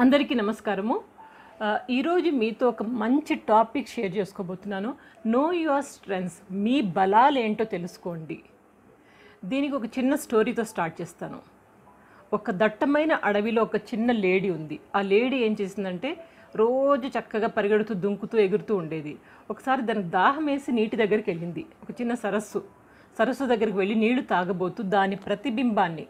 అందరికీ నమస్కారము. ఈరోజు మీతో ఒక మంచి టాపిక్ షేర్ చేసుకోబోతున్నాను. నో యువర్ స్ట్రెంగ్స్, మీ బలాలు ఏంటో తెలుసుకోండి. దీనికి ఒక చిన్న స్టోరీతో స్టార్ట్ చేస్తాను. ఒక దట్టమైన అడవిలో ఒక చిన్న లేడీ ఉంది. ఆ లేడీ ఏం చేసిందంటే రోజు చక్కగా పరిగెడుతూ దుంకుతూ ఎగురుతూ ఉండేది. ఒకసారి దానికి దాహం వేసి నీటి దగ్గరికి వెళ్ళింది. ఒక చిన్న సరస్సు దగ్గరికి వెళ్ళి నీళ్లు తాగబోతూ దాని ప్రతిబింబాన్ని,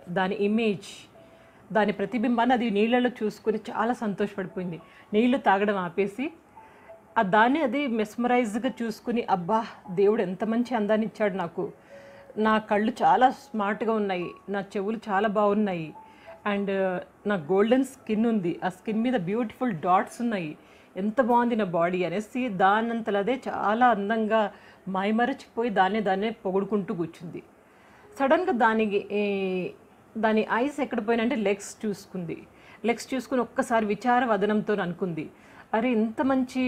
దాని ప్రతిబింబాన్ని అది నీళ్ళలో చూసుకుని చాలా సంతోషపడిపోయింది. నీళ్లు తాగడం ఆపేసి దాన్ని అది మెస్మరైజ్గా చూసుకుని, అబ్బా దేవుడు ఎంత మంచి అందాన్ని ఇచ్చాడు నాకు, నా కళ్ళు చాలా స్మార్ట్గా ఉన్నాయి, నా చెవులు చాలా బాగున్నాయి, అండ్ నా గోల్డెన్ స్కిన్ ఉంది, ఆ స్కిన్ మీద బ్యూటిఫుల్ డాట్స్ ఉన్నాయి, ఎంత బాగుంది నా బాడీ అనేసి దానంతలదే చాలా అందంగా మైమరచిపోయి దాన్నే పొగుడుకుంటూ కూర్చుంది. సడన్గా దాని ఐస్ ఎక్కడ పోయినంటే లెగ్స్ చూసుకుని ఒక్కసారి విచార వదనంతో అనుకుంది, అరే ఇంత మంచి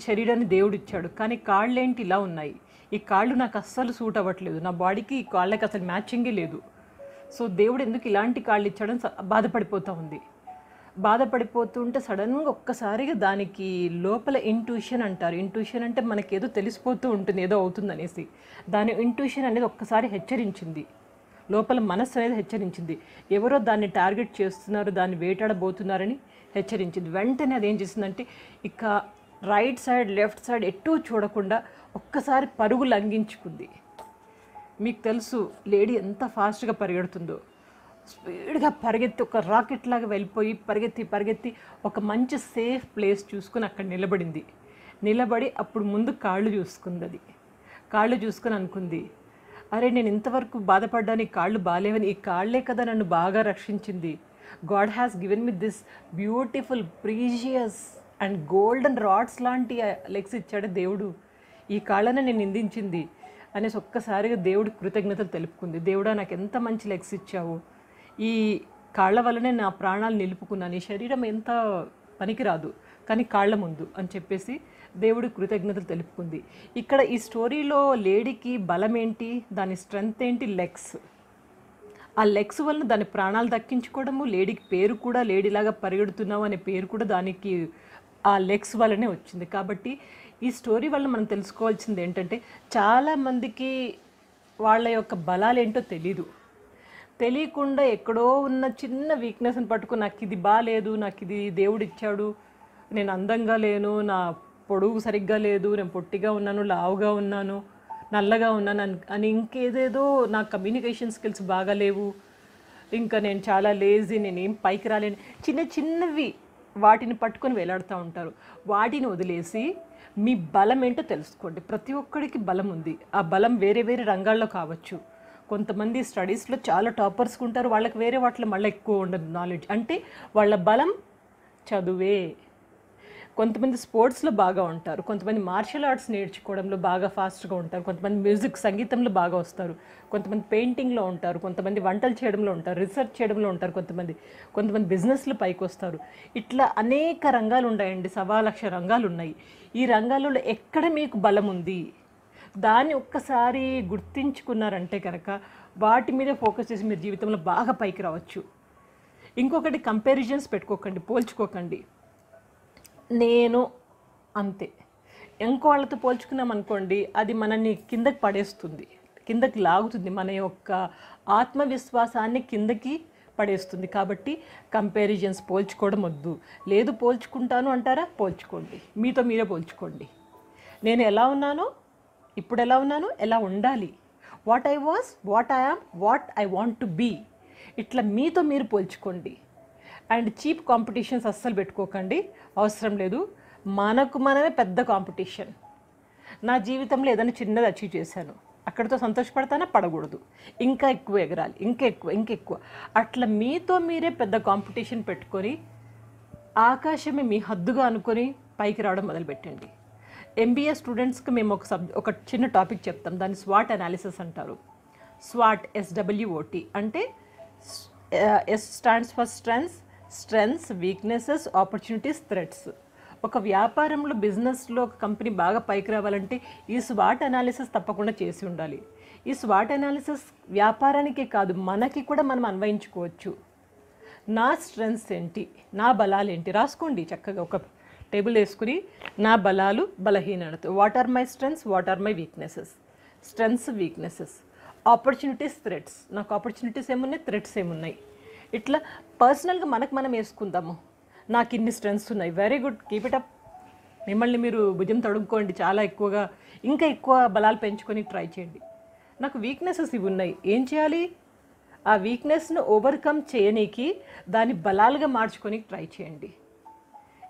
శరీరాన్ని దేవుడు ఇచ్చాడు, కానీ కాళ్ళేంటి ఇలా ఉన్నాయి, ఈ కాళ్ళు నాకు అస్సలు సూట్ అవ్వట్లేదు, నా బాడీకి ఈ కాళ్ళకి అసలు మ్యాచింగే లేదు, సో దేవుడు ఎందుకు ఇలాంటి కాళ్ళు ఇచ్చాడని బాధపడిపోతుంటే సడన్గా ఒక్కసారిగా దానికి లోపల ఇంట్యూషన్ అంటారు. ఇంట్యూషన్ అంటే మనకి ఏదో తెలిసిపోతూ ఉంటుంది, ఏదో అవుతుంది అనేసి. దాని ఇంట్యూషన్ అనేది ఒక్కసారి హెచ్చరించింది, లోపల మనస్సు అనేది హెచ్చరించింది, ఎవరో దాన్ని టార్గెట్ చేస్తున్నారు, దాన్ని వేటాడబోతున్నారని హెచ్చరించింది. వెంటనే అదేం చేసిందంటే ఇక రైట్ సైడ్ లెఫ్ట్ సైడ్ ఎటూ చూడకుండా ఒక్కసారి పరుగు లంఘించుకుంది. మీకు తెలుసు లేడీ ఎంత ఫాస్ట్గా పరిగెడుతుందో. స్పీడ్గా పరిగెత్తి ఒక రాకెట్ లాగా వెళ్ళిపోయి పరిగెత్తి ఒక మంచి సేఫ్ ప్లేస్ చూసుకుని అక్కడ నిలబడి అప్పుడు ముందు కాళ్ళు చూసుకుని అనుకుంది, అరే నేను ఇంతవరకు బాధపడ్డాను, ఈ కాళ్ళు బాగాలేవని, ఈ కాళ్ళే కదా నన్ను బాగా రక్షించింది. God has given me this beautiful precious and golden rods లాంటి లెగ్స్ ఇచ్చాడు దేవుడు, ఈ కాళ్ళనే నేను నిందించింది అనేసి ఒక్కసారిగా దేవుడికి కృతజ్ఞతలు తెలుపుకుంది. దేవుడా నాకు ఎంత మంచి లెగ్స్ ఇచ్చావు, ఈ కాళ్ళ వల్లనే నా ప్రాణాలు నిలుపుకున్నాను, ఈ శరీరం ఎంత పనికిరాదు కానీ కాళ్ళ ముందు అని చెప్పేసి దేవుడి కృతజ్ఞతలు తెలుపుకుంది. ఇక్కడ ఈ స్టోరీలో లేడీకి బలం ఏంటి, దాని స్ట్రెంగ్త్ ఏంటి, లెగ్స్. ఆ లెగ్స్ వలన దాని ప్రాణాలు దక్కించుకోవడము, లేడీకి పేరు కూడా, లేడీలాగా పరిగెడుతున్నావు అనే పేరు కూడా దానికి ఆ లెగ్స్ వల్లనే వచ్చింది. కాబట్టి ఈ స్టోరీ వల్ల మనం తెలుసుకోవాల్సింది ఏంటంటే, చాలామందికి వాళ్ళ యొక్క బలాలు ఏంటో తెలియకుండా ఎక్కడో ఉన్న చిన్న వీక్నెస్ని పట్టుకుని నాకు ఇది బాగాలేదు, నాకు ఇది దేవుడు ఇచ్చాడు, నేను అందంగా లేను, నా పొడుగు సరిగ్గా లేదు, నేను పొట్టిగా ఉన్నాను, లావుగా ఉన్నాను, నల్లగా ఉన్నాను అని ఇంకేదేదో నా కమ్యూనికేషన్ స్కిల్స్ బాగాలేవు, ఇంకా నేను చాలా లేజీ, నేనేం పైకి రాలేను, చిన్నవి వాటిని పట్టుకొని వేలాడుతూ ఉంటారు. వాటిని వదిలేసి మీ బలం ఏంటో తెలుసుకోండి. ప్రతి ఒక్కడికి బలం ఉంది. ఆ బలం వేరే రంగాల్లో కావచ్చు. కొంతమంది స్టడీస్లో చాలా టాపర్స్గా ఉంటారు, వాళ్ళకి వేరే వాటిలో మళ్ళీ ఎక్కువ ఉండదు నాలెడ్జ్, అంటే వాళ్ళ బలం చదువే. కొంతమంది స్పోర్ట్స్లో బాగా ఉంటారు, కొంతమంది మార్షల్ ఆర్ట్స్ నేర్చుకోవడంలో బాగా ఫాస్ట్గా ఉంటారు, కొంతమంది సంగీతంలో బాగా వస్తారు, కొంతమంది పెయింటింగ్లో ఉంటారు, కొంతమంది వంటలు చేయడంలో ఉంటారు, రీసెర్చ్ చేయడంలో ఉంటారు, కొంతమంది బిజినెస్లో పైకి వస్తారు. ఇట్లా అనేక రంగాలు ఉన్నాయండి, 1,00,000 రంగాలు ఉన్నాయి. ఈ రంగాలలో ఎక్కడ మీకు బలం ఉంది దాన్ని ఒక్కసారి గుర్తించుకున్నారంటే కనుక వాటి మీద ఫోకస్ చేసి మీరు జీవితంలో బాగా పైకి రావచ్చు. ఇంకొకటి, కంపారిజన్స్ పెట్టుకోకండి, పోల్చుకోకండి. నేను అంతే, ఇంకో వాళ్ళతో పోల్చుకున్నాం అనుకోండి, అది మనల్ని కిందకి లాగుతుంది, మన యొక్క ఆత్మవిశ్వాసాన్ని కిందకి పడేస్తుంది. కాబట్టి కంపారిజన్స్ పోల్చుకోవడం వద్దు. లేదు పోల్చుకుంటాను అంటారా, పోల్చుకోండి, మీతో మీరే పోల్చుకోండి. నేను ఎలా ఉన్నానో, ఇప్పుడు ఎలా ఉన్నానో, ఎలా ఉండాలి, what I was, what I am, what I want to be, ఇట్లా మీతో మీరు పోల్చుకోండి. అండ్ చీప్ కాంపిటీషన్స్ అస్సలు పెట్టుకోకండి, అవసరం లేదు. మనమే పెద్ద కాంపిటీషన్. నా జీవితంలో ఏదైనా చిన్నది అచీవ్ చేశాను, అక్కడితో సంతోషపడతానా, పడకూడదు, ఇంకా ఎక్కువ ఎగరాలి, ఇంకెక్కువ. అట్లా మీతో మీరే పెద్ద కాంపిటీషన్ పెట్టుకొని ఆకాశమే మీ హద్దుగా అనుకొని పైకి రావడం మొదలుపెట్టండి. MBA స్టూడెంట్స్కి మేము ఒక చిన్న టాపిక్ చెప్తాం, దాన్ని స్వాట్ అనాలిసిస్ అంటారు. స్వాట్, SWOT అంటే S stands for strengths, weaknesses, opportunities, threats. ఒక వ్యాపారంలో, బిజినెస్లో ఒక కంపెనీ బాగా పైకి రావాలంటే ఈ స్వాట్ అనాలిసిస్ తప్పకుండా చేసి ఉండాలి. ఈ స్వాట్ అనాలిసిస్ వ్యాపారానికే కాదు, మనకి కూడా మనం అన్వయించుకోవచ్చు. నా స్ట్రెంగ్స్ ఏంటి, నా బలాలు ఏంటి రాసుకోండి చక్కగా. ఒక టేబుల్ వేసుకుని నా బలాలు బలహీనతలు, what are my strengths, what are my weaknesses, strengths weaknesses, opportunities threats, నాకు ఆపర్చునిటీస్ ఏమున్నాయి, థ్రెట్స్ ఏమున్నాయి. ఇట్లా పర్సనల్గా మనకు మనం వేసుకుందాము. నాకు ఇన్ని స్ట్రెంగ్స్ ఉన్నాయి, very good, keep it up. మిమ్మల్ని మీరు భుజం తడుముకోండి, చాలా ఎక్కువగా ఇంకా ఎక్కువ బలాలు పెంచుకొని ట్రై చేయండి. నాకు వీక్నెసెస్ ఇవి ఉన్నాయి, ఏం చేయాలి, ఆ వీక్నెస్ను ఓవర్కమ్ చేయనీకి దాన్ని బలాలుగా మార్చుకొని ట్రై చేయండి.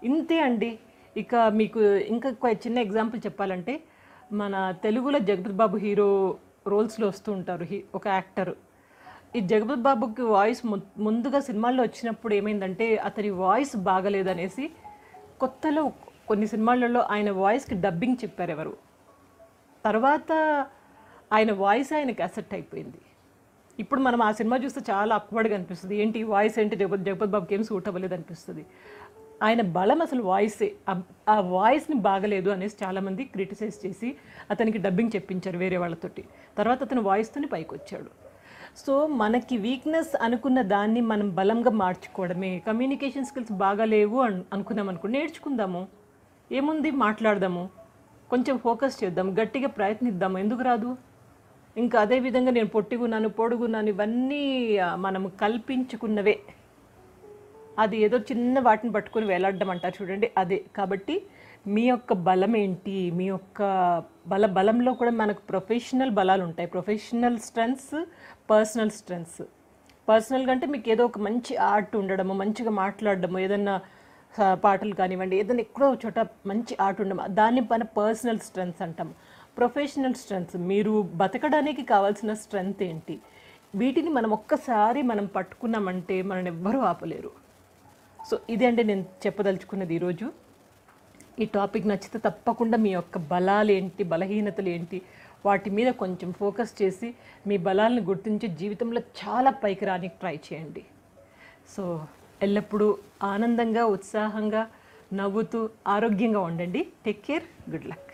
ఇంతే అండి. ఇక మీకు ఇంకా చిన్న ఎగ్జాంపుల్ చెప్పాలంటే, మన తెలుగులో జగపతి బాబు హీరో రోల్స్లో వస్తూ ఉంటారు, ఒక యాక్టర్. ఈ జగపతి బాబుకి వాయిస్ ముందుగా సినిమాల్లో వచ్చినప్పుడు ఏమైందంటే అతని వాయిస్ బాగలేదనేసి కొత్తలో కొన్ని సినిమాలలో ఆయన వాయిస్కి డబ్బింగ్ చెప్పారు ఎవరు. తర్వాత ఆయన వాయిస్ ఆయనకి అసెప్ట్ అయిపోయింది. ఇప్పుడు మనం ఆ సినిమా చూస్తే చాలా అక్వర్డ్గా అనిపిస్తుంది, ఏంటి వాయిస్ ఏంటి, జగపతి బాబుకి ఏం సూట్ అవ్వలేదు అనిపిస్తుంది. ఆయన బలం అసలు వాయిసే, ఆ వాయిస్ని బాగలేదు అనేసి చాలామంది క్రిటిసైజ్ చేసి అతనికి డబ్బింగ్ చెప్పించారు వేరే వాళ్ళతోటి. తర్వాత అతను వాయిస్తోని పైకి వచ్చాడు. సో మనకి వీక్నెస్ అనుకున్న దాన్ని మనం బలంగా మార్చుకోవడమే. కమ్యూనికేషన్ స్కిల్స్ బాగాలేవు అనుకున్నాం అనుకో, నేర్చుకుందాము, ఏముంది, మాట్లాడదాము, కొంచెం ఫోకస్ చేద్దాం, గట్టిగా ప్రయత్నిద్దాము, ఎందుకు రాదు. ఇంకా అదేవిధంగా నేను పొట్టిగున్నాను, పొడుగున్నాను, ఇవన్నీ మనము కల్పించుకున్నవే. అది ఏదో చిన్న వాటిని పట్టుకొని వేలాడడం అంటారు చూడండి, అదే. కాబట్టి మీ యొక్క బలం ఏంటి, మీ యొక్క బలంలో కూడా మనకు ప్రొఫెషనల్ బలాలు ఉంటాయి, ప్రొఫెషనల్ స్ట్రెంగ్స్, పర్సనల్ స్ట్రెంగ్స్. పర్సనల్గా అంటే మీకు ఏదో ఒక మంచి ఆర్ట్ ఉండడము, మంచిగా మాట్లాడడము, ఏదన్నా పాటలు కానివ్వండి, ఏదైనా ఎక్కడో చోట మంచి ఆర్ట్ ఉండడం, దాన్ని మన పర్సనల్ స్ట్రెంగ్స్ అంటాం. ప్రొఫెషనల్ స్ట్రెంగ్స్, మీరు బతకడానికి కావాల్సిన స్ట్రెంగ్త్ ఏంటి, వీటిని మనం ఒక్కసారి మనం పట్టుకున్నామంటే మనల్ని ఎవ్వరూ ఆపలేరు. సో ఇదే అండి నేను చెప్పదలుచుకున్నది ఈరోజు. ఈ టాపిక్ నచ్చితే తప్పకుండా మీ యొక్క బలాలు ఏంటి, బలహీనతలు ఏంటి, వాటి మీద కొంచెం ఫోకస్ చేసి మీ బలాలను గుర్తించి జీవితంలో చాలా పైకి రానికి ట్రై చేయండి. సో ఎల్లప్పుడూ ఆనందంగా, ఉత్సాహంగా, నవ్వుతూ, ఆరోగ్యంగా ఉండండి. Take care, good luck.